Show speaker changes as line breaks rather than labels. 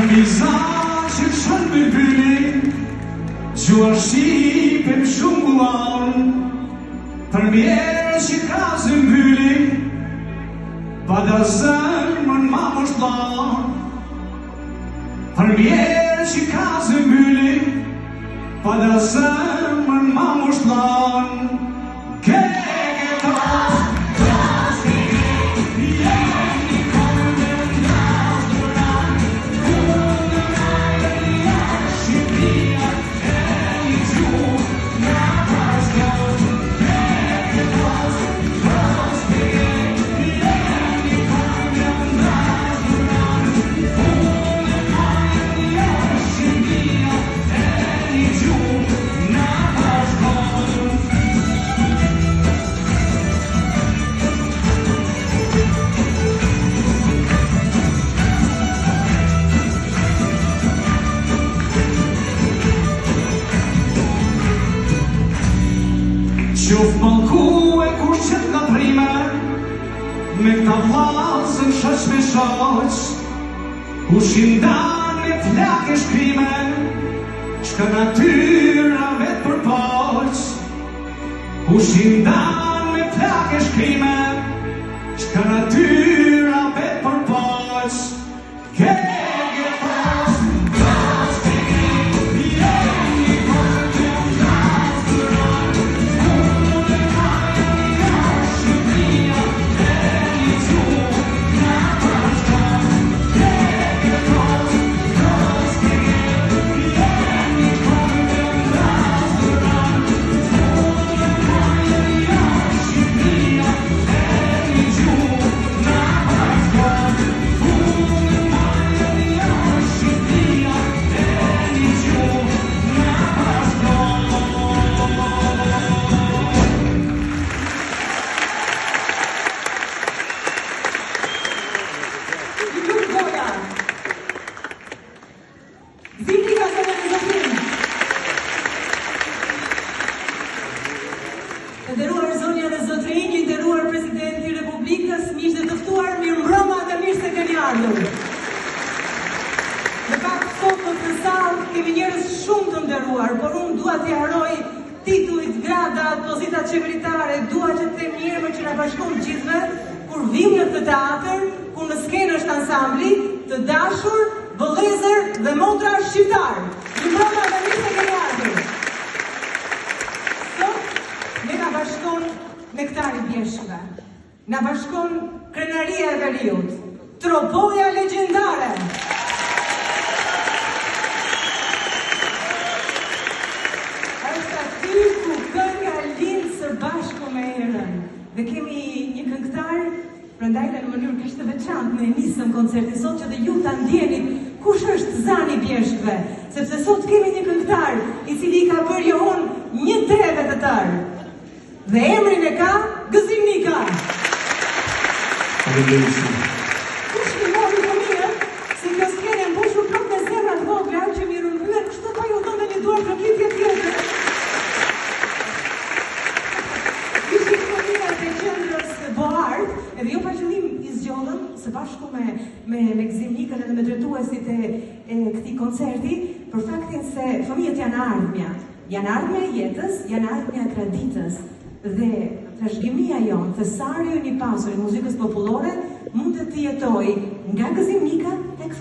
Vizaç që shën bylbylin, gjua shqipem shumë gullon, për mjerë që ka zëmbylin, pa da zemrën ma mështlon. Për mjerë që ka zëmbylin, pa da zemrën ma mështlon. Qoftë malku e kur qëtë nga prime, me këta vlasën shëq me shëq, ku shindan me t'lak e shkrime, shka natyra vetë për poq. Ku shindan me t'lak e shkrime, shka natyra vetë për poq.
Të nderuar zonja dhe zotrinj, i nderuar presidenti i Republikës, miq të ftuar, mirëmbrëma dhe mirë se keni ardhur. Në pak sot në këtë sallë kemi njerëz shumë të nderuar, por unë dua t'i harroj titujt, gradat, pozitat qeveritare, dua që të them një emër që na bashkon gjithëve, kur vim në këtë teatr, ku në skenë është ansambli, të dashur, vëllezër dhe motra shqiptar. Mirëmbrëma dhe mirë se keni ardhur. Na bashkon Nektari Bjeshkëve, na bashkon Krenaria e Veriut, Tropoja legjendare. Është aty ku kënga lind së bashku me erën. Dhe kemi një këngëtar, prandaj në mënyrë kaq të veçantë ne nisëm koncertin sot që dhe ju ta ndjenit kush është Zani Bjeshkëve, sepse sot kemi një këngëtar i cili ka bërë johon një treve të tërë. Dhe emrin e ka Gëzim Nika. Kush mi mori të mirë, si kjo skene mbushur plot me zemrat vogla që mi rëmbyen, kështu pa ju thënë një duar përkitje tjetër. Ishim fëmijët e qendrës Boart, edhe jo pa qëllim i zgjodhëm së bashku me Gëzim Nikën edhe me drejtuesit e këtij koncerti, për faktin se fëmijët janë ardhmja. Janë ardhmja e jetës, janë ardhmja e traditës. Dhe trashëgimia jonë, thesari i pasur i muzikës popullore mund të jetoj nga Gëzim Nika tek